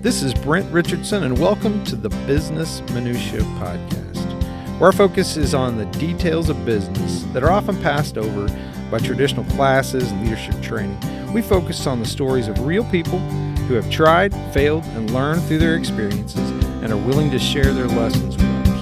This is Brent Richardson, and welcome to the Business Minutia Podcast, where our focus is on the details of business that are often passed over by traditional classes and leadership training. We focus on the stories of real people who have tried, failed, and learned through their experiences and are willing to share their lessons with others.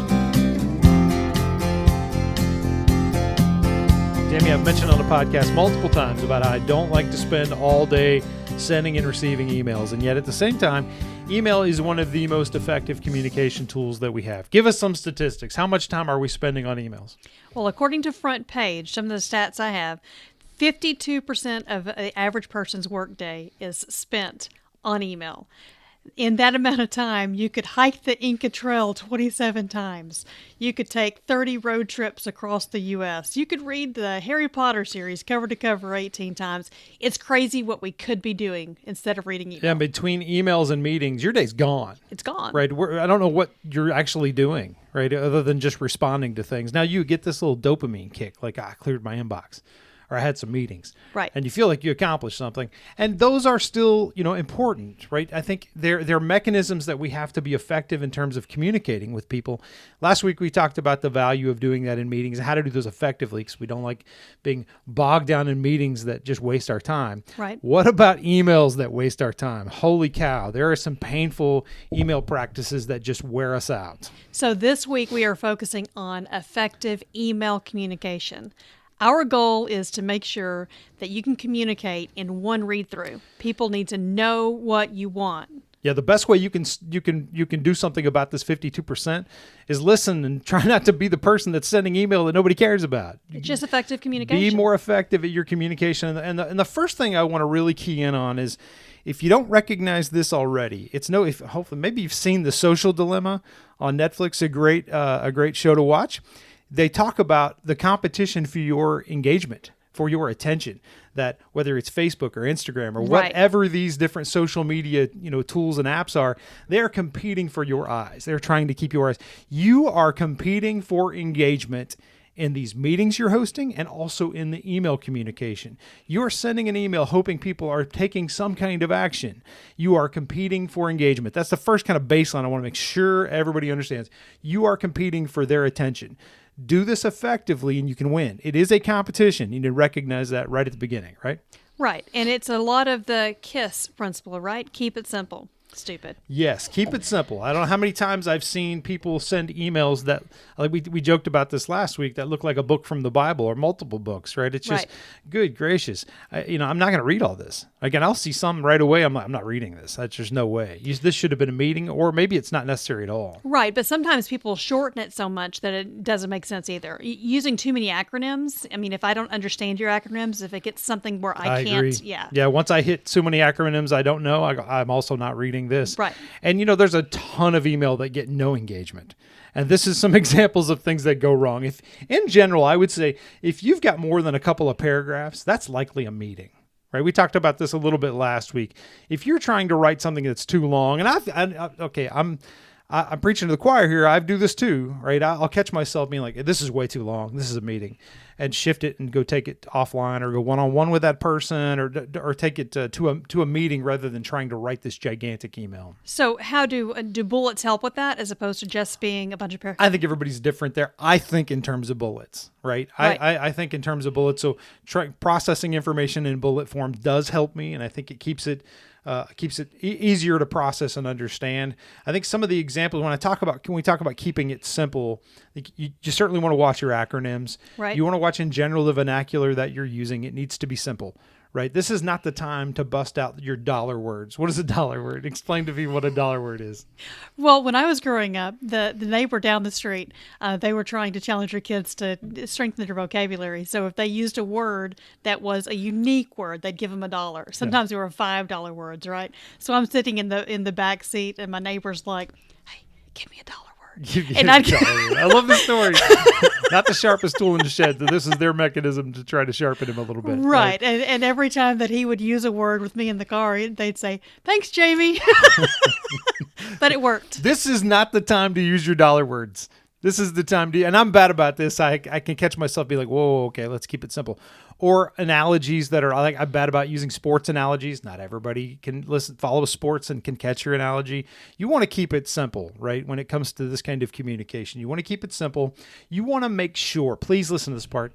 Jamie, I've mentioned on the podcast multiple times about how I don't like to spend all day sending and receiving emails, and yet at the same time, email is one of the most effective communication tools that we have. Give us some statistics. How much time are we spending on emails? Well, according to Front Page, some of the stats I have, 52% of the average person's workday is spent on email. In that amount of time, you could hike the Inca Trail 27 times. You could take 30 road trips across the U.S. You could read the Harry Potter series cover to cover 18 times. It's crazy what we could be doing instead of reading email. Yeah, between emails and meetings, your day's gone. It's gone. Right. I don't know what you're actually doing, right, other than just responding to things. Now, you get this little dopamine kick, like, I cleared my inbox, or I had some meetings. Right. And you feel like you accomplished something. And those are still, important, right? I think they're mechanisms that we have to be effective in terms of communicating with people. Last week, we talked about the value of doing that in meetings and how to do those effectively, because we don't like being bogged down in meetings that just waste our time. Right. What about emails that waste our time? Holy cow. There are some painful email practices that just wear us out. So this week, we are focusing on effective email communication. Our goal is to make sure that you can communicate in one read-through. People need to know what you want. Yeah, the best way you can do something about this 52% is listen and try not to be the person that's sending email that nobody cares about. It's just effective communication. Be more effective at your communication. And the first thing I want to really key in on is, if you don't recognize this already, hopefully maybe you've seen The Social Dilemma on Netflix, a great show to watch. They talk about the competition for your engagement, for your attention, that whether it's Facebook or Instagram or whatever these different social media, tools and apps are, they're competing for your eyes. They're trying to keep your eyes. You are competing for engagement in these meetings you're hosting and also in the email communication. You're sending an email hoping people are taking some kind of action. You are competing for engagement. That's the first kind of baseline I want to make sure everybody understands. You are competing for their attention. Do this effectively and you can win. It is a competition. You need to recognize that right at the beginning, right? Right. And it's a lot of the KISS principle, right? Keep it simple. Stupid. Yes, keep it simple. I don't know how many times I've seen people send emails that, like we joked about this last week, that look like a book from the Bible or multiple books, right? It's just, good gracious. I'm not going to read all this. Again, I'll see some right away. I'm not reading this. That's just no way. This should have been a meeting, or maybe it's not necessary at all. Right, but sometimes people shorten it so much that it doesn't make sense either. Using too many acronyms, if I don't understand your acronyms, if it gets something where I can't, agree. Yeah, once I hit so many acronyms I don't know, I'm also not reading this. Right. And there's a ton of email that get no engagement. And this is some examples of things that go wrong. If in general, I would say if you've got more than a couple of paragraphs, that's likely a meeting. Right? We talked about this a little bit last week. If you're trying to write something that's too long, and I'm preaching to the choir here. I do this too, right? I'll catch myself being like, this is way too long. This is a meeting, and shift it and go take it offline or go one-on-one with that person or take it to a meeting rather than trying to write this gigantic email. So how do bullets help with that as opposed to just being a bunch of paragraphs? I think everybody's different there. I think in terms of bullets, right? I think in terms of bullets. So processing information in bullet form does help me, and I think it keeps it easier to process and understand. I think some of the examples when we talk about keeping it simple, you certainly want to watch your acronyms. Right. You want to watch in general the vernacular that you're using. It needs to be simple, right? This is not the time to bust out your dollar words. What is a dollar word? Explain to me what a dollar word is. Well, when I was growing up, the neighbor down the street, they were trying to challenge their kids to strengthen their vocabulary. So if they used a word that was a unique word, they'd give them $1. Sometimes they were $5 words, right? So I'm sitting in the back seat, and my neighbor's like, "Hey, give me $1 word." I love this story. Not the sharpest tool in the shed. This is their mechanism to try to sharpen him a little bit. Right. And every time that he would use a word with me in the car, they'd say, "Thanks, Jamie." But it worked. This is not the time to use your dollar words. This is the time to, and I'm bad about this. I can catch myself be like, whoa, okay, let's keep it simple. or analogies that are like, I'm bad about using sports analogies. Not everybody can follow sports and can catch your analogy. You want to keep it simple, right? When it comes to this kind of communication, you want to keep it simple. You want to make sure, please listen to this part.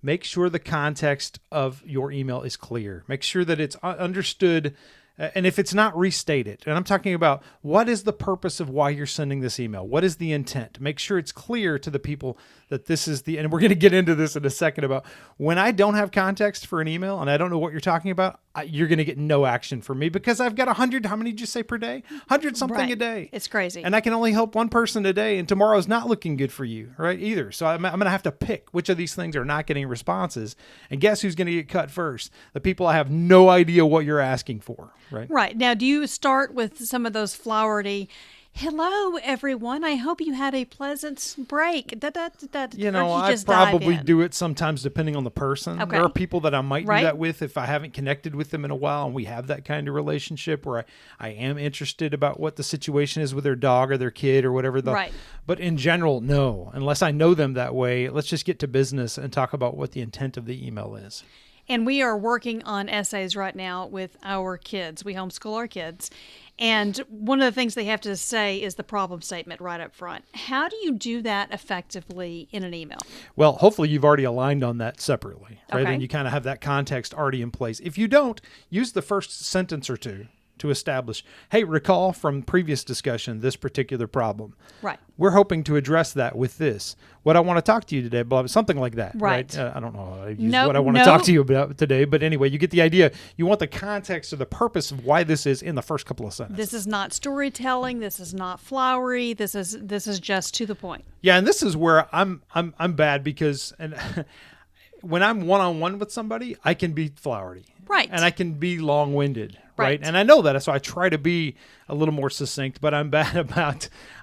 Make sure the context of your email is clear. Make sure that it's understood. And if it's not, restate it. And I'm talking about, what is the purpose of why you're sending this email? What is the intent? Make sure it's clear to the people that this is and we're going to get into this in a second about when I don't have context for an email and I don't know what you're talking about, you're going to get no action from me because I've got 100, how many did you say per day? 100 something a day. It's crazy. And I can only help one person a day, and tomorrow's not looking good for you, right? Either. So I'm going to have to pick which of these things are not getting responses. And guess who's going to get cut first? The people I have no idea what you're asking for, right? Right. Now, do you start with some of those Flourity, hello, everyone, I hope you had a pleasant break. I probably do it sometimes depending on the person. Okay. There are people that I might Right. do that with if I haven't connected with them in a while and we have that kind of relationship where I am interested about what the situation is with their dog or their kid or whatever. Right. But in general, no. Unless I know them that way, let's just get to business and talk about what the intent of the email is. And we are working on essays right now with our kids. We homeschool our kids. And one of the things they have to say is the problem statement right up front. How do you do that effectively in an email? Well, hopefully you've already aligned on that separately, right? Okay. And you kind of have that context already in place. If you don't, use the first sentence or two to establish, hey, recall from previous discussion this particular problem. Right. We're hoping to address that with this. What I want to talk to you today, blah, something like that. Right. I don't know how to use No, what I want to talk to you about today, but anyway, you get the idea. You want the context or the purpose of why this is in the first couple of sentences. This is not storytelling. This is not flowery. This is just to the point. Yeah, and this is where I'm bad because when I'm one-on-one with somebody, I can be flowery. Right. And I can be long-winded. Right. And I know that, so I try to be a little more succinct, but I'm bad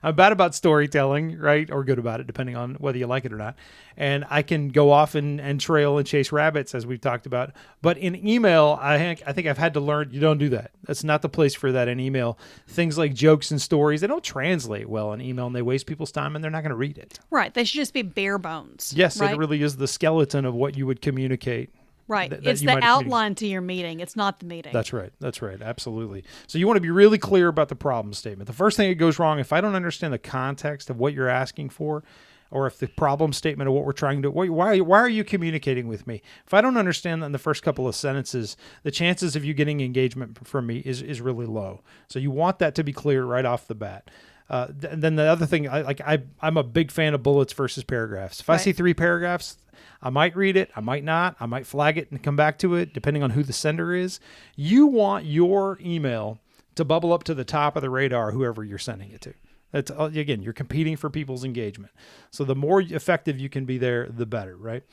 about storytelling, right? Or good about it, depending on whether you like it or not. And I can go off and trail and chase rabbits, as we've talked about. But in email, I think I've had to learn you don't do that. That's not the place for that in email. Things like jokes and stories, they don't translate well in email, and they waste people's time, and they're not going to read it. Right. They should just be bare bones. Yes, right? It really is the skeleton of what you would communicate. Right. that It's you the might outline to your meeting. It's not the meeting. That's right. Absolutely. So you want to be really clear about the problem statement. The first thing that goes wrong, if I don't understand the context of what you're asking for, or if the problem statement of what we're trying to, why are you communicating with me? If I don't understand that in the first couple of sentences, the chances of you getting engagement from me is really low. So you want that to be clear right off the bat. And then the other thing, I'm a big fan of bullets versus paragraphs. If I see 3 paragraphs, I might read it, I might not, I might flag it and come back to it, depending on who the sender is. You want your email to bubble up to the top of the radar, whoever you're sending it to. That's, again, you're competing for people's engagement. So the more effective you can be there, the better, right?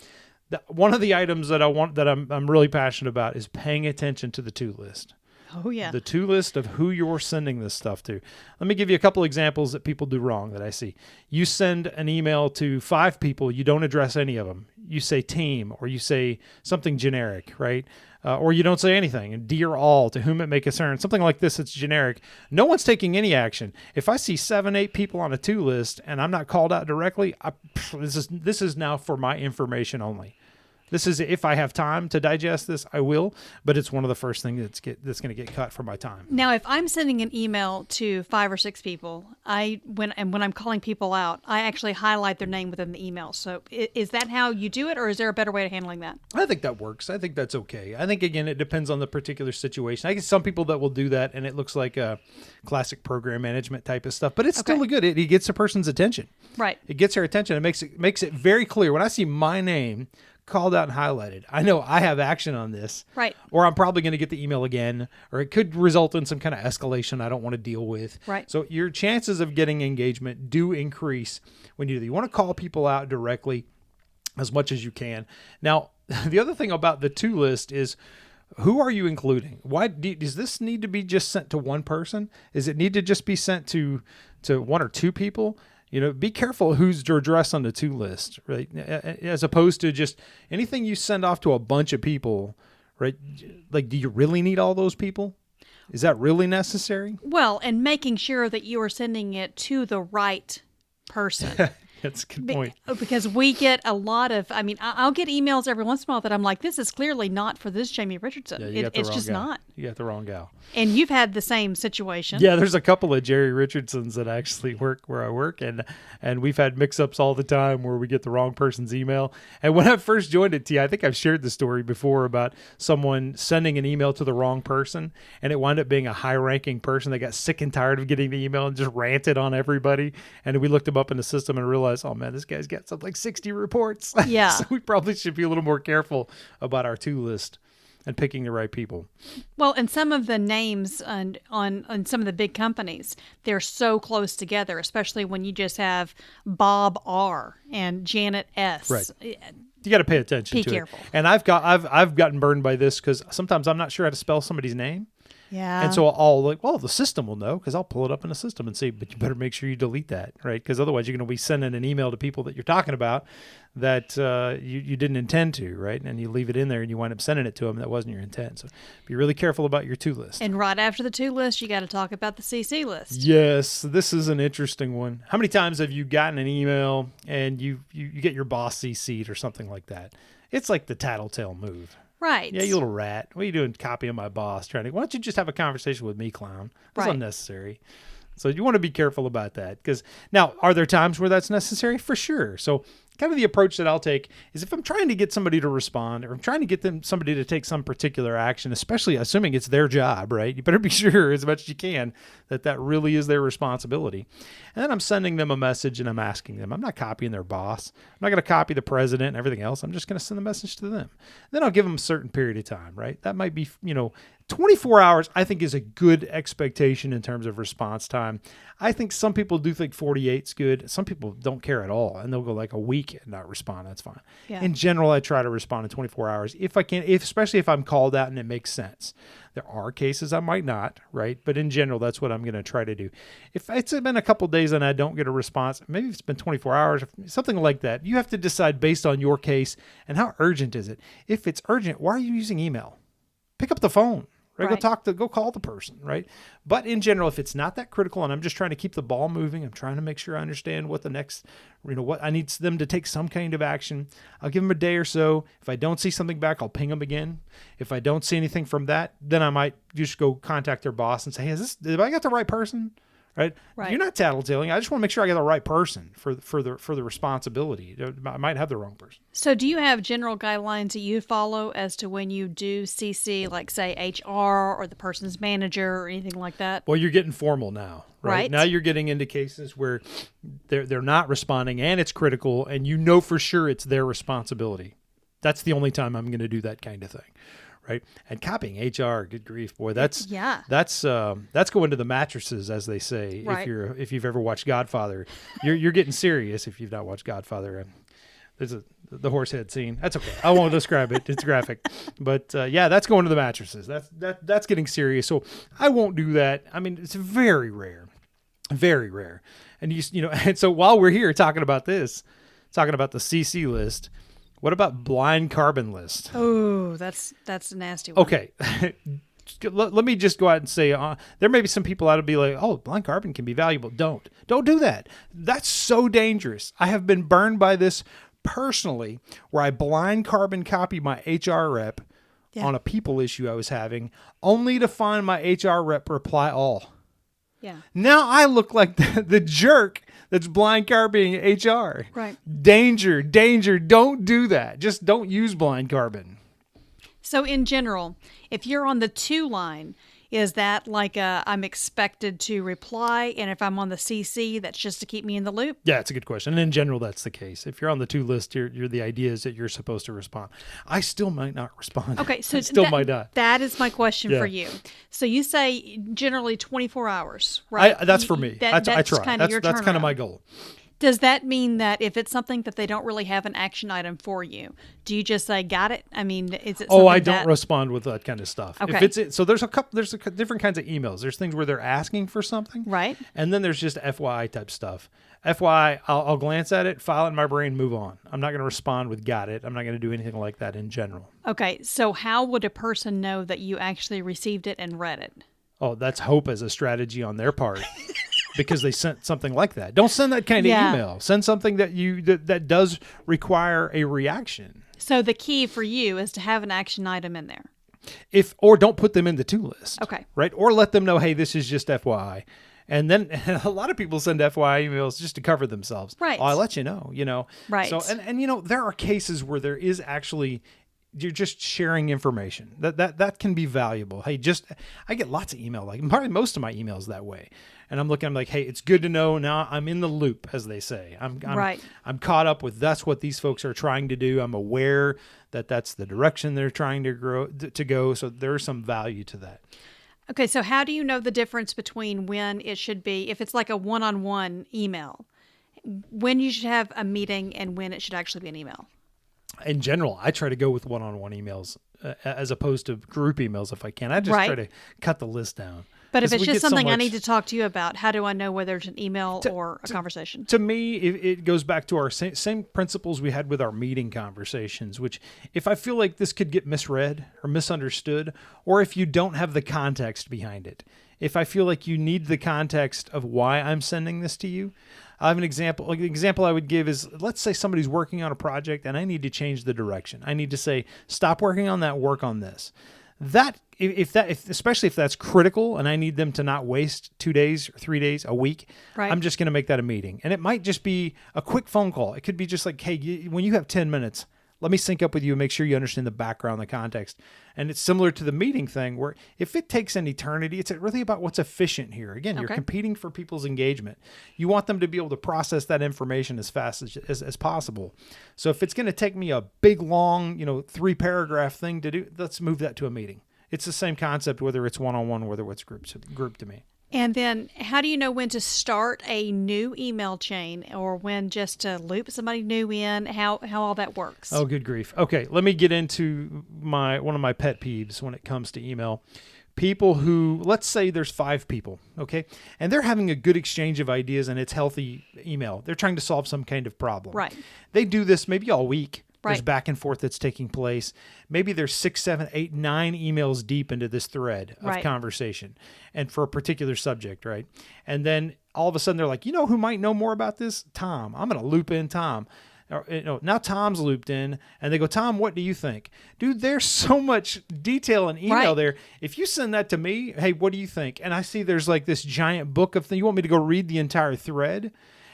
One of the items that I'm really passionate about is paying attention to the to list. Oh, yeah. The to list of who you're sending this stuff to. Let me give you a couple examples that people do wrong that I see. You send an email to 5 people. You don't address any of them. You say team, or you say something generic, right? Or you don't say anything. Dear all, to whom it may concern. Something like this, it's generic. No one's taking any action. If I see 7, 8 people on a to list and I'm not called out directly, this is now for my information only. This is, if I have time to digest this, I will, but it's one of the first things that's going to get cut from my time. Now, if I'm sending an email to 5 or 6 people, when I'm calling people out, I actually highlight their name within the email. So is that how you do it, or is there a better way of handling that? I think that works. I think that's okay. I think, again, it depends on the particular situation. I guess some people that will do that, and it looks like a classic program management type of stuff, but it's still good. It gets a person's attention. Right. It gets their attention. It makes it very clear. When I see my name called out and highlighted, I know I have action on this. Right. Or I'm probably going to get the email again, or it could result in some kind of escalation I don't want to deal with. Right. So your chances of getting engagement do increase when you do that. You want to call people out directly as much as you can. Now, the other thing about the to list is, who are you including? Why does this need to be just sent to one person? Does it need to just be sent to 1 or 2 people? Be careful who's your address on the to list, right? As opposed to just anything you send off to a bunch of people, right? Like, do you really need all those people? Is that really necessary? Well, and making sure that you are sending it to the right person. That's a good point. Because we get a lot of, I'll get emails every once in a while that I'm like, this is clearly not for this Jamie Richardson. Yeah, you got the It's wrong just guy. not. You got the wrong gal. And you've had the same situation. Yeah, there's a couple of Jerry Richardsons that actually work where I work, and we've had mix-ups all the time where we get the wrong person's email. And when I first joined at T, I think I've shared the story before about someone sending an email to the wrong person, and it wound up being a high-ranking person that got sick and tired of getting the email and just ranted on everybody. And we looked him up in the system and realized, oh man, this guy's got something like 60 reports. Yeah. So we probably should be a little more careful about our to list and picking the right people. Well, and some of the names on some of the big companies, they're so close together, especially when you just have Bob R. and Janet S. Right. You got to pay attention Be to careful. it. And I've gotten burned by this because sometimes I'm not sure how to spell somebody's name. Yeah. And so I'll like, well, the system will know because I'll pull it up in the system and see, but you better make sure you delete that, right? Because otherwise you're going to be sending an email to people that you're talking about that you didn't intend to, right? And you leave it in there and you wind up sending it to them. That wasn't your intent. So be really careful about your to list. And right after the to list, you got to talk about the CC list. Yes, this is an interesting one. How many times have you gotten an email and you get your boss CC'd or something like that? It's like the tattletale move. Right. Yeah, you little rat. What are you doing copying my boss? Why don't you just have a conversation with me, clown? That's Right. unnecessary. So you want to be careful about that. Because now, are there times where that's necessary? For sure. So kind of the approach that I'll take is if I'm trying to get somebody to respond or I'm trying to get somebody to take some particular action, especially assuming it's their job, right? You better be sure as much as you can that really is their responsibility. And then I'm sending them a message and I'm asking them. I'm not copying their boss. I'm not going to copy the president and everything else. I'm just going to send the message to them. Then I'll give them a certain period of time, right? That might be, 24 hours, I think, is a good expectation in terms of response time. I think some people do think 48 is good. Some people don't care at all, and they'll go like a week and not respond. That's fine. Yeah. In general, I try to respond in 24 hours if I can, especially if I'm called out and it makes sense. There are cases I might not, right? But in general, that's what I'm going to try to do. If it's been a couple of days and I don't get a response, maybe it's been 24 hours, something like that. You have to decide based on your case and how urgent is it. If it's urgent, why are you using email? Pick up the phone. Right? Right. Go call the person, right? But in general, if it's not that critical and I'm just trying to keep the ball moving, I'm trying to make sure I understand what the next, what I need them to take some kind of action. I'll give them a day or so. If I don't see something back, I'll ping them again. If I don't see anything from that, then I might just go contact their boss and say, hey, have I got the right person? Right? Right. You're not tattletaling. I just want to make sure I got the right person for the responsibility. I might have the wrong person. So do you have general guidelines that you follow as to when you do CC, like say HR or the person's manager or anything like that? Well, you're getting formal now, right? Right. Now you're getting into cases where they're not responding and it's critical and you know for sure it's their responsibility. That's the only time I'm going to do that kind of thing. Right. And copying HR, good grief, boy, that's going to the mattresses, as they say. Right. If you've ever watched Godfather, you're getting serious if you've not watched Godfather. And there's the horse head scene. That's okay. I won't describe it. It's graphic, but that's going to the mattresses. That's getting serious. So I won't do that. I mean, it's very rare, very rare. And and so while we're here talking about the CC list. What about blind carbon list? Oh, that's a nasty one. Okay. Let me just go out and say there may be some people out to be like, oh, blind carbon can be valuable. Don't do that. That's so dangerous. I have been burned by this personally where I blind carbon copy my HR rep on a people issue I was having only to find my HR rep reply all. Yeah. Now I look like the jerk that's blind carbon HR. Right. Danger. Don't do that. Just don't use blind carbon. So in general, if you're on the to line, is that like I'm expected to reply? And if I'm on the CC, that's just to keep me in the loop? Yeah, it's a good question. And in general, that's the case. If you're on the to list, the idea is that you're supposed to respond. I still might not respond. Okay, so I still might not. That is my question Yeah. for you. So you say generally 24 hours, right? That's for me. I try. Kind of your That's kind of turnaround. my goal. Does that mean that if it's something that they don't really have an action item for you, do you just say, got it? I mean, is it something I don't that... respond with that kind of stuff. Okay. So there's different kinds of emails. There's things where they're asking for something. Right. And then there's just FYI type stuff. FYI, I'll glance at it, file it in my brain, move on. I'm not going to respond with got it. I'm not going to do anything like that in general. Okay, so how would a person know that you actually received it and read it? Oh, that's hope as a strategy on their part. because they sent something like that. Don't send that kind of Yeah. email. Send something that does require a reaction. So the key for you is to have an action item in there. Or don't put them in the to list. Okay. Right? Or let them know, hey, this is just FYI. And then a lot of people send FYI emails just to cover themselves. Right. Oh, I'll let you know, Right. So, and there are cases where there is actually, you're just sharing information that can be valuable. Hey, I get lots of email, like probably most of my emails that way. And I'm like, hey, it's good to know now I'm in the loop, as they say. I'm caught up with that's what these folks are trying to do. I'm aware that that's the direction they're trying to go. So there's some value to that. Okay, so how do you know the difference between when it should be, if it's like a one-on-one email, when you should have a meeting and when it should actually be an email? In general, I try to go with one-on-one emails as opposed to group emails if I can. I just try to cut the list down. But if 'Cause it's we just get so something I much- need to talk to you about, how do I know whether it's an email or a conversation? To me, it goes back to our same principles we had with our meeting conversations, which if I feel like this could get misread or misunderstood, or if you don't have the context behind it, if I feel like you need the context of why I'm sending this to you, I have an example. Like the example I would give is, let's say somebody's working on a project and I need to change the direction. I need to say, stop working on that, work on this. Especially if that's critical and I need them to not waste 2 days, or 3 days, a week, Right. I'm just going to make that a meeting. And it might just be a quick phone call. It could be just like, hey, when you have 10 minutes, let me sync up with you and make sure you understand the background, the context. And it's similar to the meeting thing where if it takes an eternity, it's really about what's efficient here. Again, you're Okay. competing for people's engagement. You want them to be able to process that information as fast as possible. So if it's going to take me a big, long, 3-paragraph thing to do, let's move that to a meeting. It's the same concept, whether it's one-on-one, whether it's group to me. And then how do you know when to start a new email chain or when just to loop somebody new in, how all that works? Oh, good grief. Okay, let me get into one of my pet peeves when it comes to email. People who, let's say there's 5 people, okay, and they're having a good exchange of ideas and it's healthy email. They're trying to solve some kind of problem. Right. They do this maybe all week. There's Right. back and forth that's taking place. Maybe there's 6, 7, 8, 9 emails deep into this thread of Right. conversation and for a particular subject, right? And then all of a sudden they're like, who might know more about this? Tom. I'm going to loop in Tom. Now Tom's looped in and they go, Tom, what do you think? Dude, there's so much detail in email Right. there. If you send that to me, hey, what do you think? And I see there's like this giant book of things. You want me to go read the entire thread?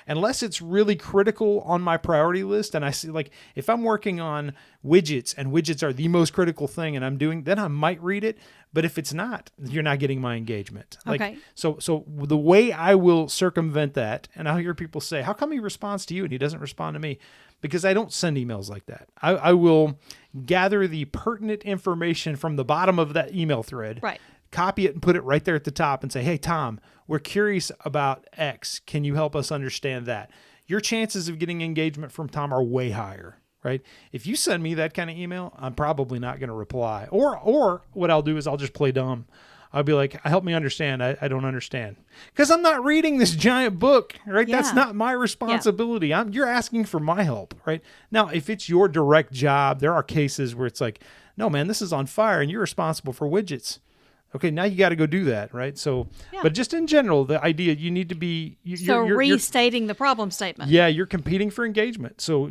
Unless it's really critical on my priority list, and I see like if I'm working on widgets and widgets are the most critical thing and I'm doing, then I might read it. But if it's not, you're not getting my engagement. Okay. So the way I will circumvent that, and I'll hear people say, how come he responds to you and he doesn't respond to me? Because I don't send emails like that. I will gather the pertinent information from the bottom of that email thread. Right. Copy it and put it right there at the top and say, hey, Tom, we're curious about X. Can you help us understand that? Your chances of getting engagement from Tom are way higher, right? If you send me that kind of email, I'm probably not going to reply. Or what I'll do is I'll just play dumb. I'll be like, help me understand. I don't understand. Because I'm not reading this giant book, right? Yeah. That's not my responsibility. You're asking for my help, right? Now, if it's your direct job, there are cases where it's like, no, man, this is on fire and you're responsible for widgets. Okay, now you got to go do that, right? So, Yeah. but just in general, the idea you need to be you're Restating the problem statement. yeah, you're competing for engagement. So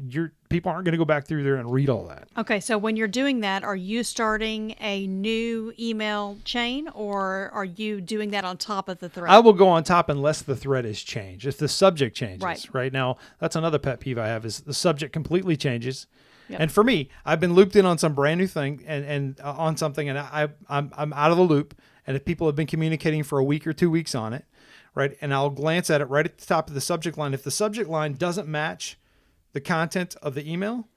people aren't going to go back through there and read all that. Okay, so when you're doing that, are you starting a new email chain or are you doing that on top of the thread? I will go on top unless the thread is changed. If the subject changes, Right. now, that's another pet peeve I have is the subject completely changes. Yep. And for me, I've been looped in on some brand new thing and on something, and I'm out of the loop. And if people have been communicating for a week or 2 weeks on it, right, and I'll glance at it right at the top of the subject line. If the subject line doesn't match the content of the email,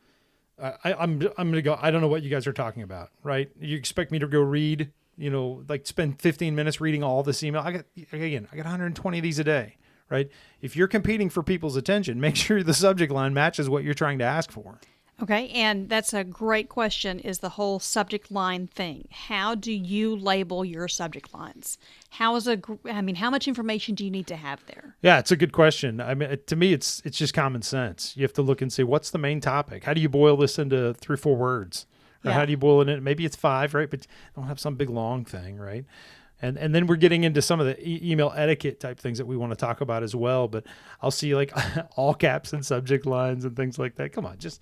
I'm going to go, I don't know what you guys are talking about, right? You expect me to go read, like spend 15 minutes reading all this email. I got 120 of these a day, right? If you're competing for people's attention, make sure the subject line matches what you're trying to ask for. Okay, and that's a great question, is the whole subject line thing. How do you label your subject lines? How much information do you need to have there? Yeah, it's a good question. I mean, to me, it's just common sense. You have to look and say, what's the main topic? How do you boil this into 3 or 4 words? Or Yeah. how do you boil it in? Maybe it's 5, right? But don't have some big long thing, right? And then we're getting into some of the email etiquette type things that we want to talk about as well. But I'll see like all caps and subject lines and things like that. Come on, just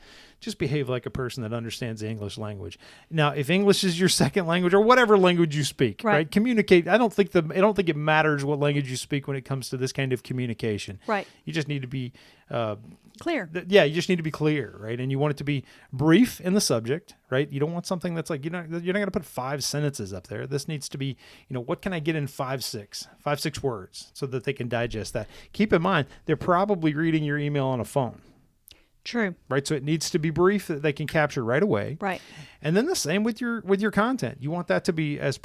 behave like a person that understands the English language. Now, if English is your second language or whatever language you speak, right? Communicate. I don't think it matters what language you speak when it comes to this kind of communication. Right. You just need to be clear. You just need to be clear, right? And you want it to be brief in the subject, right? You don't want something that's like, you're not going to put 5 sentences up there. This needs to be, what can I get in 5-6 words so that they can digest that. Keep in mind, they're probably reading your email on a phone. True. Right. So it needs to be brief that they can capture right away. Right. And then the same with your content. You want that to be as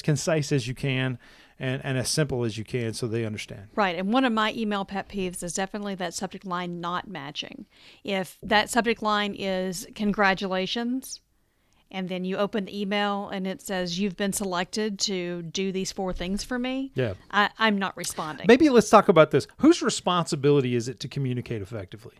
concise as you can and as simple as you can so they understand. Right. And one of my email pet peeves is definitely that subject line not matching. If that subject line is congratulations, and then you open the email and it says you've been selected to do these 4 things for me, I'm not responding. Maybe let's talk about this. Whose responsibility is it to communicate effectively?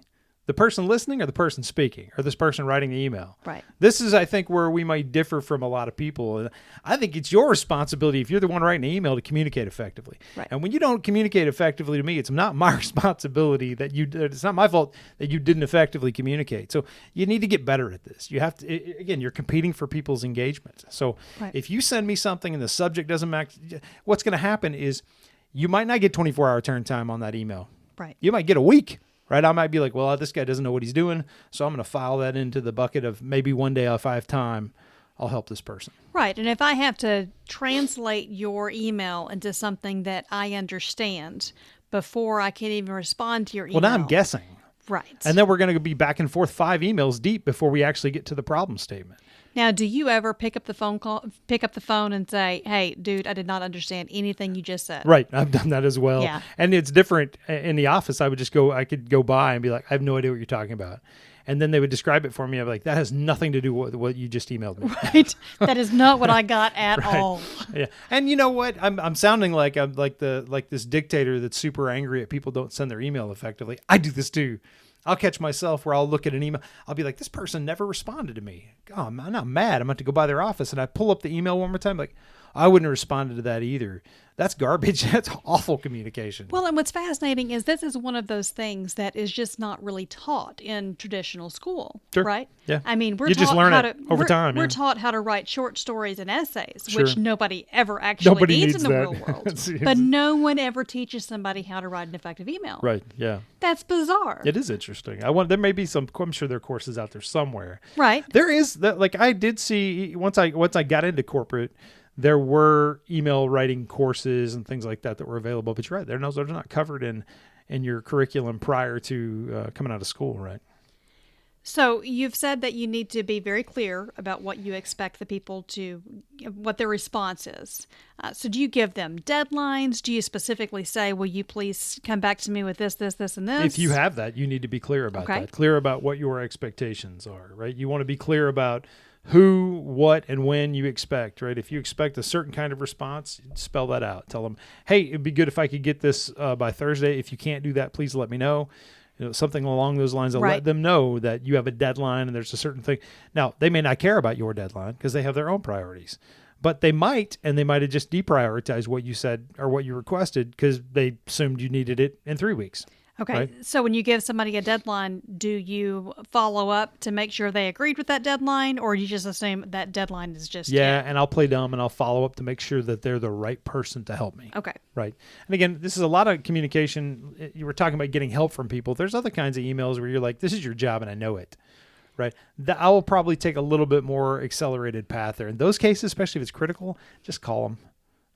The person listening or the person speaking or this person writing the email? Right. This is, I think, where we might differ from a lot of people. I think it's your responsibility if you're the one writing the email to communicate effectively. Right. And when you don't communicate effectively to me, it's not my responsibility it's not my fault that you didn't effectively communicate. So you need to get better at this. You have to, again, you're competing for people's engagement. So if you send me something and the subject doesn't match, what's going to happen is you might not get 24-hour turn time on that email. Right. You might get a week. Right, I might be like, well, this guy doesn't know what he's doing, so I'm going to file that into the bucket of maybe one day if I have time, I'll help this person. Right, and if I have to translate your email into something that I understand before I can even respond to your email. Well, now I'm guessing. Right. And then we're going to be back and forth 5 emails deep before we actually get to the problem statement. Now, do you ever pick up the phone and say, "Hey, dude, I did not understand anything you just said"? Right, I've done that as well. Yeah. And it's different in the office. I could go by and be like, I have no idea what you're talking about. And then they would describe it for me. I'd be like, that has nothing to do with what you just emailed me. Right. That is not what I got at all. Yeah. And you know what? I'm sounding like I'm like this dictator that's super angry at people don't send their email effectively. I do this too. I'll catch myself where I'll look at an email. I'll be like, this person never responded to me. Oh, I'm not mad. I'm about to go by their office. And I pull up the email one more time. Like, I wouldn't have responded to that either. That's garbage. That's awful communication. Well, and what's fascinating is this is one of those things that is just not really taught in traditional school, Sure. right? Yeah. I mean, we're You taught just learn how it to over time, We're yeah. taught how to write short stories and essays, Sure. which nobody ever actually Nobody needs needs in the that. real world. It's- But no one ever teaches somebody how to write an effective email. Right. Yeah. That's bizarre. It is interesting. There may be some, I'm sure there are courses out there somewhere. Right. There is that, like I did see once I got into corporate, there were email writing courses and things like that were available. But you're right, those are not covered in your curriculum prior to coming out of school, right? So you've said that you need to be very clear about what you expect the people what their response is. So do you give them deadlines? Do you specifically say, will you please come back to me with this, this, this, and this? If you have that, you need to be clear about that. Clear about what your expectations are, right? You want to be clear about who, what, and when you expect, right? If you expect a certain kind of response, spell that out. Tell them, hey, it'd be good if I could get this by Thursday. If you can't do that, please let me know. Something along those lines. I'll let them know that you have a deadline and there's a certain thing. Now, they may not care about your deadline because they have their own priorities. But they might have just deprioritized what you said or what you requested because they assumed you needed it in 3 weeks. Okay. Right? So when you give somebody a deadline, do you follow up to make sure they agreed with that deadline, or you just assume that deadline is just and I'll play dumb and I'll follow up to make sure that they're the right person to help me. Okay. Right. And again, this is a lot of communication. You were talking about getting help from people. There's other kinds of emails where you're like, this is your job and I know it. Right. I will probably take a little bit more accelerated path there. In those cases, especially if it's critical, just call them.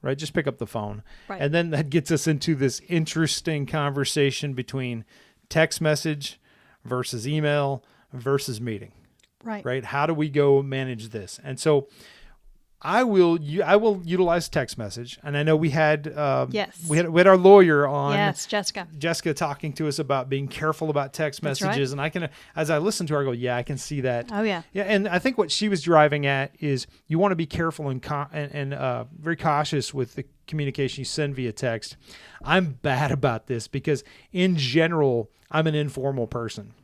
Right, just pick up the phone. Right. And then that gets us into this interesting conversation between text message versus email versus meeting. Right. Right? How do we go manage this? And so I will utilize text message. And I know we had we had our lawyer on. Yes, Jessica talking to us about being careful about text messages. Right. And as I listen to her, I go, yeah, I can see that. Oh yeah. Yeah, and I think what she was driving at is you want to be careful and very cautious with the communication you send via text. I'm bad about this because in general, I'm an informal person,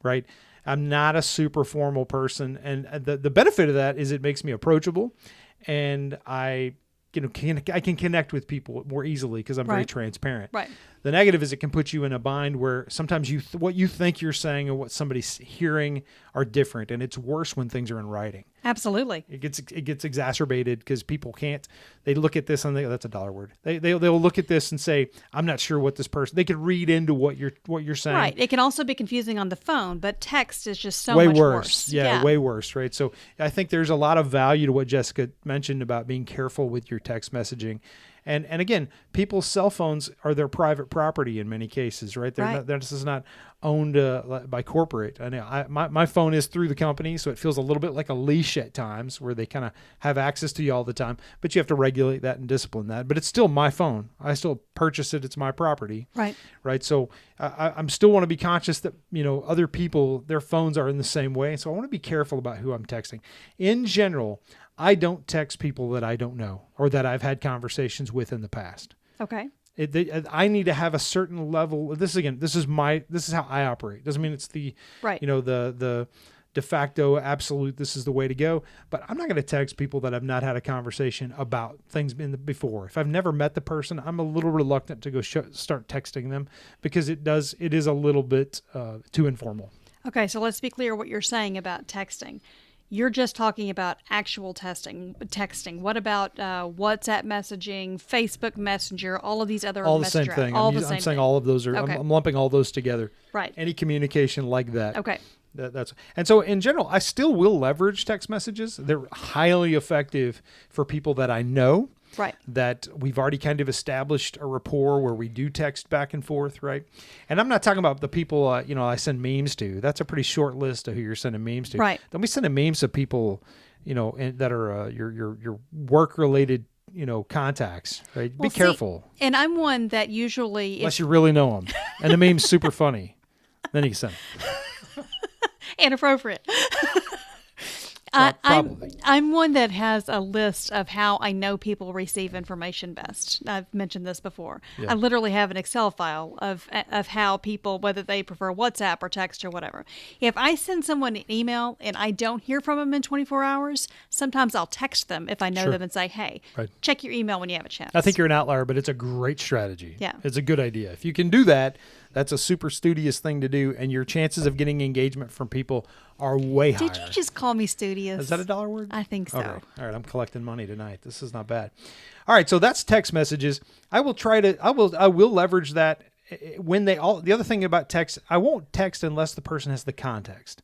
right? I'm not a super formal person. And the benefit of that is it makes me approachable. And I I can connect with people more easily because I'm very Right. transparent. Right. The negative is it can put you in a bind where sometimes what you think you're saying and what somebody's hearing are different, and it's worse when things are in writing. Absolutely. It gets exacerbated because people can't. They look at this and that's a dollar word. They'll look at this and say, I'm not sure what this person. They could read into what you're saying. Right. It can also be confusing on the phone, but text is just so way much worse. Yeah, way worse. Right. So I think there's a lot of value to what Jessica mentioned about being careful with your text messaging. And again, people's cell phones are their private property in many cases, right? This is not owned by corporate. I know my phone is through the company, so it feels a little bit like a leash at times where they kind of have access to you all the time, but you have to regulate that and discipline that. But it's still my phone. I still purchase it. It's my property. Right. Right. So I'm still want to be conscious that, other people, their phones are in the same way. So I want to be careful about who I'm texting. In general, I don't text people that I don't know or that I've had conversations with in the past. Okay. I need to have a certain level. This is how I operate. Doesn't mean it's the Right. The de facto absolute. This is the way to go. But I'm not going to text people that I've not had a conversation about things before. If I've never met the person, I'm a little reluctant to go start texting them because it is a little bit too informal. Okay. So let's be clear what you're saying about texting. You're just talking about actual texting. What about WhatsApp messaging, Facebook Messenger, all of these other all the same thing. I'm saying all of those are. Okay. I'm lumping all those together. Right. Any communication like that. Okay. And so in general, I still will leverage text messages. They're highly effective for people that I know. Right. That we've already kind of established a rapport where we do text back and forth, right? And I'm not talking about the people, I send memes to. That's a pretty short list of who you're sending memes to. Right. Don't be sending memes to people, that are your work-related, contacts, right? Well, be careful. And I'm one that usually... Unless you really know them. And the meme's super funny. Then you can send them. Inappropriate. Probably. I'm one that has a list of how I know people receive information best. I've mentioned this before. Yeah. I literally have an Excel file of how people, whether they prefer WhatsApp or text or whatever. If I send someone an email and I don't hear from them in 24 hours, sometimes I'll text them if I know them and say, hey, check your email when you have a chance. I think you're an outlier, but it's a great strategy. Yeah. It's a good idea. If you can do that, that's a super studious thing to do, and your chances of getting engagement from people are way higher. Did you just call me studious? Is that a dollar word? I think so. Okay. All right, I'm collecting money tonight. This is not bad. All right, so that's text messages. I will leverage that when the other thing about text, I won't text unless the person has the context.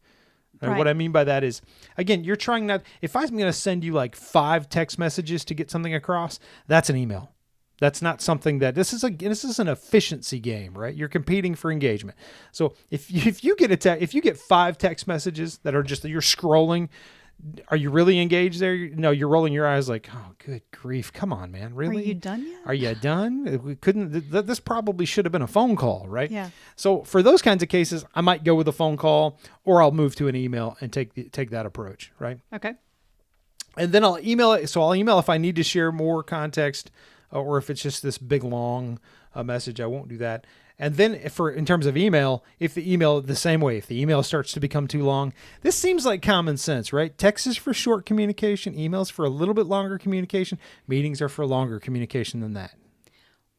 Right. What I mean by that is, again, you're trying not. If I'm going to send you like 5 text messages to get something across, that's an email. That's not something that this is an efficiency game, right? You're competing for engagement. So if you get 5 text messages that are just that you're scrolling, are you really engaged there? No, you're rolling your eyes like, oh, good grief, come on, man, really? Are you done yet? Are you done? We couldn't. This probably should have been a phone call, right? Yeah. So for those kinds of cases, I might go with a phone call, or I'll move to an email and take that approach, right? Okay. And then I'll email it. So I'll email if I need to share more context. Or if it's just this big, long message, I won't do that. And then in terms of email, if the email starts to become too long, this seems like common sense, right? Text is for short communication, emails for a little bit longer communication, meetings are for longer communication than that.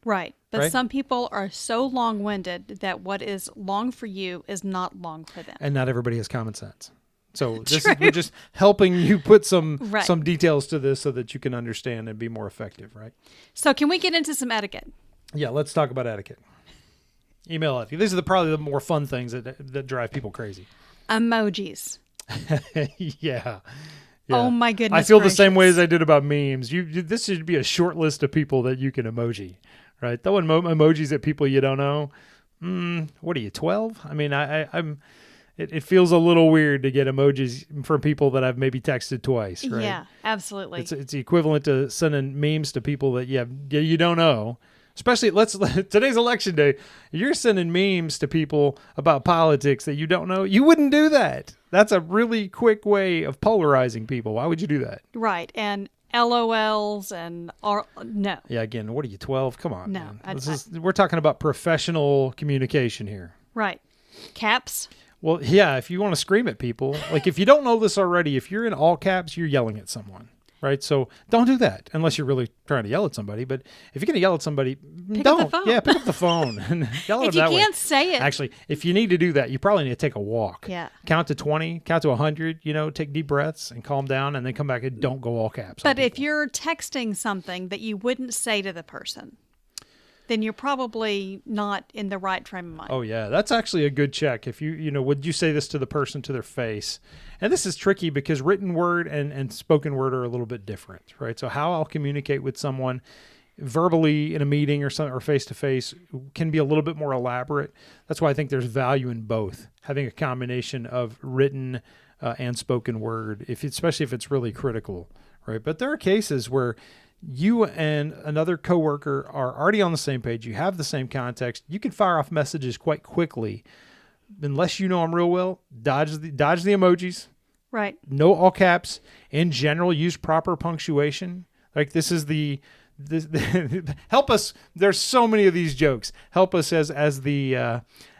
Right. But Right? some people are so long-winded that what is long for you is not long for them. And not everybody has common sense. So we're just helping you put some details to this so that you can understand and be more effective, right? So can we get into some etiquette? Yeah, let's talk about etiquette. Email etiquette. These are probably the more fun things that drive people crazy. Emojis. Yeah. Oh my goodness! I feel the same way as I did about memes. This should be a short list of people that you can emoji, right? Throwing emojis at people you don't know. What are you, 12? I mean, I'm. It feels a little weird to get emojis from people that I've maybe texted twice, right? Yeah, absolutely. It's the equivalent to sending memes to people that you don't know. Especially today's election day. You're sending memes to people about politics that you don't know. You wouldn't do that. That's a really quick way of polarizing people. Why would you do that? Right. And LOLs and no. Yeah, again, what are you, 12? Come on. No. Man. We're talking about professional communication here. Right. Caps. Well, yeah, if you want to scream at people, like if you don't know this already, if you're in all caps, you're yelling at someone. right? So don't do that unless you're really trying to yell at somebody. But if you're going to yell at somebody, Pick don't. up the phone. Yeah, pick up the phone and yell at If them you that way. can't say it. Actually, if you need to do that, you probably need to take a walk. Yeah. Count to 20, count to 100, take deep breaths and calm down and then come back and don't go all caps. But if you're texting something that you wouldn't say to the person, then you're probably not in the right frame of mind. Oh yeah, that's actually a good check. If would you say this to the person to their face? And this is tricky because written word and spoken word are a little bit different, right? So how I'll communicate with someone verbally in a meeting or face to face can be a little bit more elaborate. That's why I think there's value in both, having a combination of written and spoken word, especially if it's really critical, right? But there are cases where you and another coworker are already on the same page. You have the same context. You can fire off messages quite quickly. Unless you know them real well, dodge the emojis. Right. No all caps. In general, use proper punctuation. Like this is help us. There's so many of these jokes. Help us as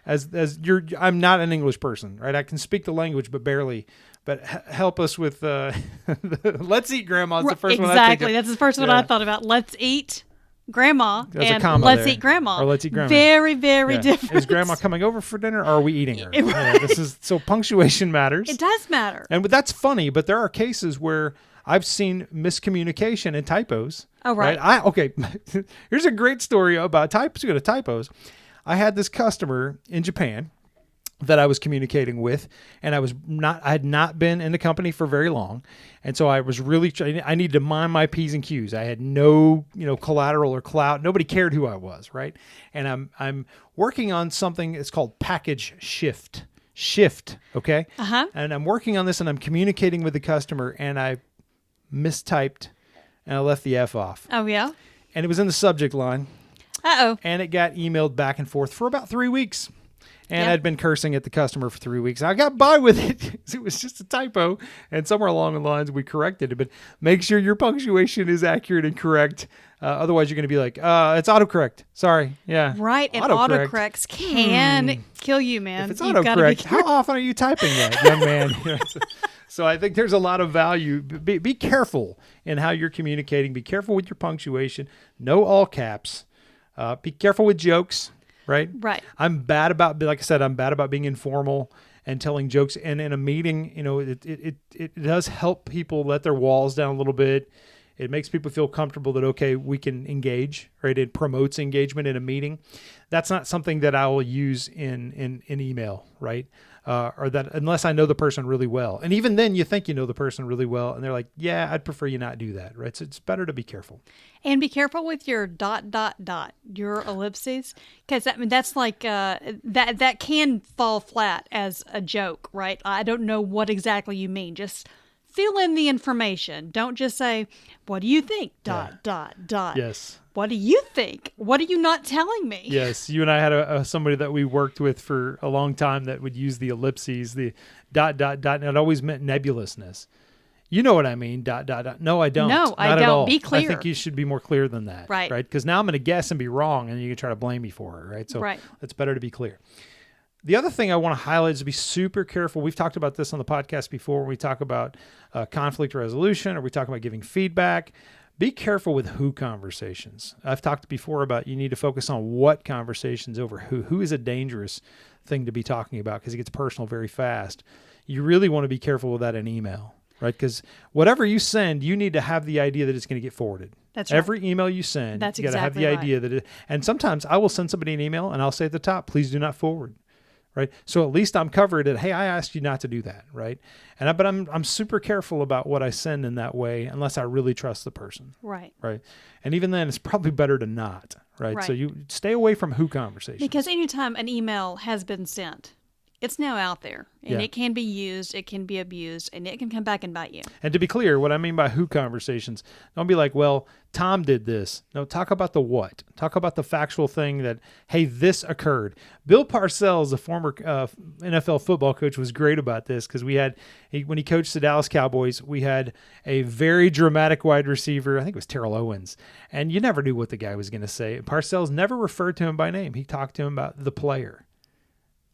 I'm not an English person, right? I can speak the language, but barely. But help us with let's eat grandma. It's the first one I think of. Exactly. That's the first one I thought about. Let's eat grandma. There's and a comma let's there. eat grandma. Or let's eat grandma. Very, very different. Is grandma coming over for dinner or are we eating her? So punctuation matters. It does matter. And that's funny, but there are cases where I've seen miscommunication and typos. Oh, right. Okay. Here's a great story about typos. I had this customer in Japan that I was communicating with, and I had not been in the company for very long. And so I was really I needed to mind my P's and Q's. I had no, collateral or clout. Nobody cared who I was, right? And I'm working on something. It's called package shift. Okay? Uh-huh. And I'm working on this and I'm communicating with the customer and I mistyped and I left the F off. Oh, yeah? And it was in the subject line. Uh-oh. And it got emailed back and forth for about 3 weeks. And Yeah. I'd been cursing at the customer for 3 weeks. I got by with it. It was just a typo. And somewhere along the lines, we corrected it. But make sure your punctuation is accurate and correct. Otherwise, you're going to be like, it's autocorrect. Sorry. Yeah. Right. And Autocorrect. autocorrects can kill you, man. If it's You've gotta be autocorrect, how often are you typing that, young man? So I think there's a lot of value. Be careful in how you're communicating. Be careful with your punctuation. No all caps. Be careful with jokes. Right. I'm bad about being informal and telling jokes. And in a meeting, it does help people let their walls down a little bit. It makes people feel comfortable that, okay, we can engage, right? It promotes engagement in a meeting. That's not something that I will use in email, right? Or that unless I know the person really well. And even then you think you know the person really well and they're like, yeah, I'd prefer you not do that, right? So it's better to be careful. And be careful with your ... your ellipses, because that's like that can fall flat as a joke, right? I don't know what exactly you mean. Just fill in the information. Don't just say, "What do you think?" ... Yes. What do you think? What are you not telling me? Yes, you and I had somebody that we worked with for a long time that would use the ellipses, the ... and it always meant nebulousness. You know what I mean, ... No, I don't. No, I Not at don't. all. Be clear. I think you should be more clear than that. Right. Because now I'm going to guess and be wrong, and you can try to blame me for it, right? So Right. It's better to be clear. The other thing I want to highlight is to be super careful. We've talked about this on the podcast before when we talk about conflict resolution or we talk about giving feedback. Be careful with who conversations. I've talked before about you need to focus on what conversations over who. Who is a dangerous thing to be talking about because it gets personal very fast. You really want to be careful with that in email, right? Because whatever you send, you need to have the idea that it's going to get forwarded. That's right. Every email you send, That's you got to have the exactly idea that it, and sometimes I will send somebody an email and I'll say at the top, please do not forward. Right. So at least I'm covered at, hey, I asked you not to do that. Right. But I'm super careful about what I send in that way, unless I really trust the person. Right. Right. And even then it's probably better to not. Right. So you stay away from who conversations. Because anytime an email has been sent, it's now out there and it can be used, it can be abused, and it can come back and bite you. And to be clear, what I mean by who conversations, don't be like, well, Tom did this. No, talk about the what. Talk about the factual thing that, hey, this occurred. Bill Parcells, the former NFL football coach, was great about this because when he coached the Dallas Cowboys, we had a very dramatic wide receiver. I think it was Terrell Owens. And you never knew what the guy was going to say. Parcells never referred to him by name. He talked to him about the player.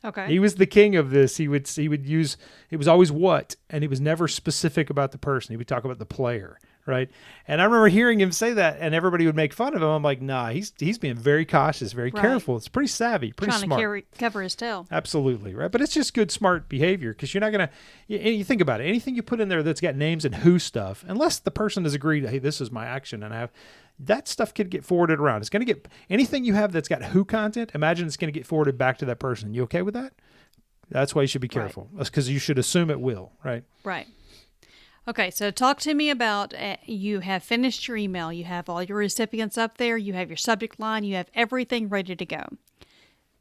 Okay. He was the king of this. He would use, it was always what, and he was never specific about the person. He would talk about the player, right? And I remember hearing him say that, and everybody would make fun of him. I'm like, nah, he's being very cautious, very careful. It's pretty savvy, pretty smart. Trying to cover his tail. Absolutely, right? But it's just good, smart behavior, because you're not going to, you think about it, anything you put in there that's got names and who stuff, unless the person has agreed, hey, this is my action, and I have, that stuff could get forwarded around. It's going to get, anything you have that's got who content, imagine it's going to get forwarded back to that person. You okay with that? That's why you should be careful. That's because you should assume it will, right? Right. Okay, so talk to me about you have finished your email. You have all your recipients up there. You have your subject line. You have everything ready to go.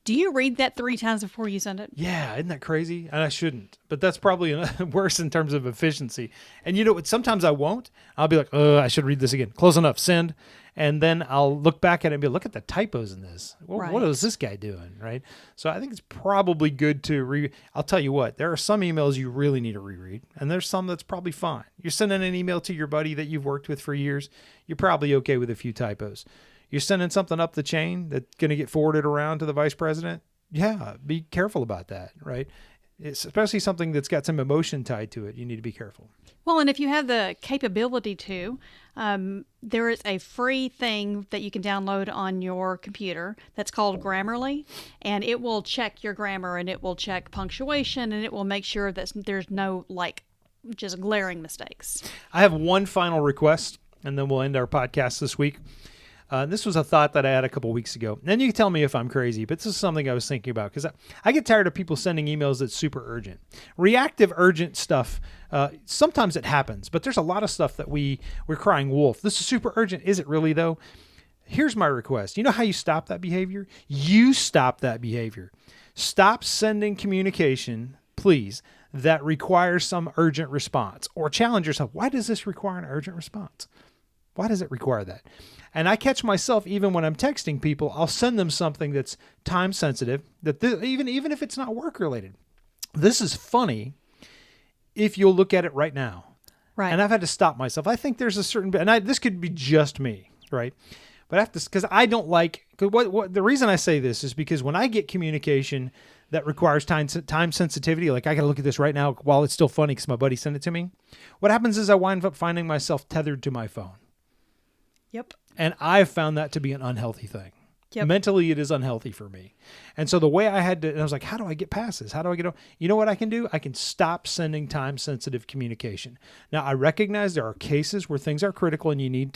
Do you read that 3 times before you send it? Yeah, isn't that crazy? And I shouldn't, but that's probably worse in terms of efficiency. And you know what? Sometimes I won't. I'll be like, I should read this again. Close enough, send. And then I'll look back at it and be like, look at the typos in this. What is this guy doing, right? So I think it's probably good to read. I'll tell you what, there are some emails you really need to reread, and there's some that's probably fine. You're sending an email to your buddy that you've worked with for years, you're probably okay with a few typos. You're sending something up the chain that's going to get forwarded around to the vice president. Yeah, be careful about that, right? It's especially something that's got some emotion tied to it. You need to be careful. Well, and if you have the capability to, there is a free thing that you can download on your computer that's called Grammarly, and it will check your grammar, and it will check punctuation, and it will make sure that there's no, just glaring mistakes. I have one final request, and then we'll end our podcast this week. This was a thought that I had a couple weeks ago. And you can tell me if I'm crazy, but this is something I was thinking about, because I get tired of people sending emails that's super urgent. Reactive urgent stuff, sometimes it happens, but there's a lot of stuff that we're crying wolf. This is super urgent. Is it really, though? Here's my request. You know how you stop that behavior? You stop that behavior. Stop sending communication, please, that requires some urgent response, or challenge yourself. Why does this require an urgent response? Why does it require that? And I catch myself, even when I'm texting people, I'll send them something that's time sensitive, that even if it's not work related. This is funny if you'll look at it right now. Right. And I've had to stop myself. I think there's a certain, and this could be just me, right? But I have to, because I don't like, what the reason I say this is because when I get communication that requires time sensitivity, like I got to look at this right now while it's still funny because my buddy sent it to me, what happens is I wind up finding myself tethered to my phone. Yep. And I've found that to be an unhealthy thing. Yep. Mentally, it is unhealthy for me. And so the way I had to, and I was like, how do I get past this? How do I get, you know what I can do? I can stop sending time-sensitive communication. Now, I recognize there are cases where things are critical and you need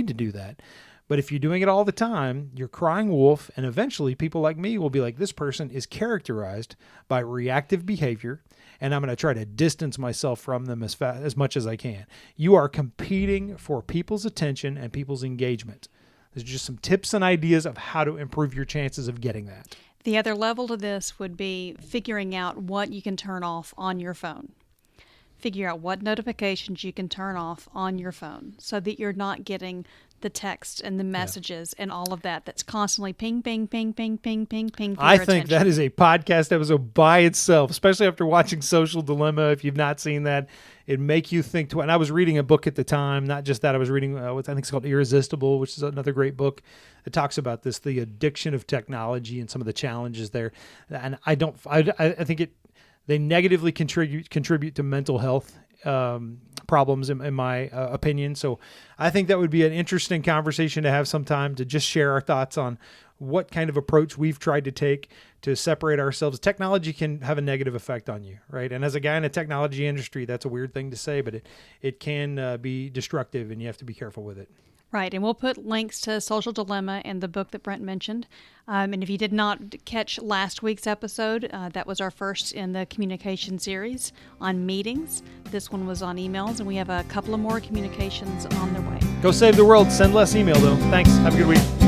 to do that. But if you're doing it all the time, you're crying wolf, and eventually people like me will be like, this person is characterized by reactive behavior, and I'm going to try to distance myself from them as much as I can. You are competing for people's attention and people's engagement. There's just some tips and ideas of how to improve your chances of getting that. The other level to this would be figuring out what you can turn off on your phone. Figure out what notifications you can turn off on your phone so that you're not getting the text and the messages and all of that's constantly ping, ping, ping, ping, ping, ping, ping. I think that is a podcast episode by itself, especially after watching Social Dilemma. If you've not seen that, it'd make you think. And I was reading a book at the time, not just that. I was reading what I think is called Irresistible, which is another great book. It talks about this, the addiction of technology and some of the challenges there. And I think they negatively contribute to mental health problems in my opinion. So I think that would be an interesting conversation to have sometime, to just share our thoughts on what kind of approach we've tried to take to separate ourselves. Technology can have a negative effect on you, right? And as a guy in the technology industry, that's a weird thing to say, but it can be destructive, and you have to be careful with it. Right, and we'll put links to Social Dilemma and the book that Brent mentioned. And if you did not catch last week's episode, that was our first in the communication series on meetings. This one was on emails, and we have a couple of more communications on their way. Go save the world. Send less email, though. Thanks. Have a good week.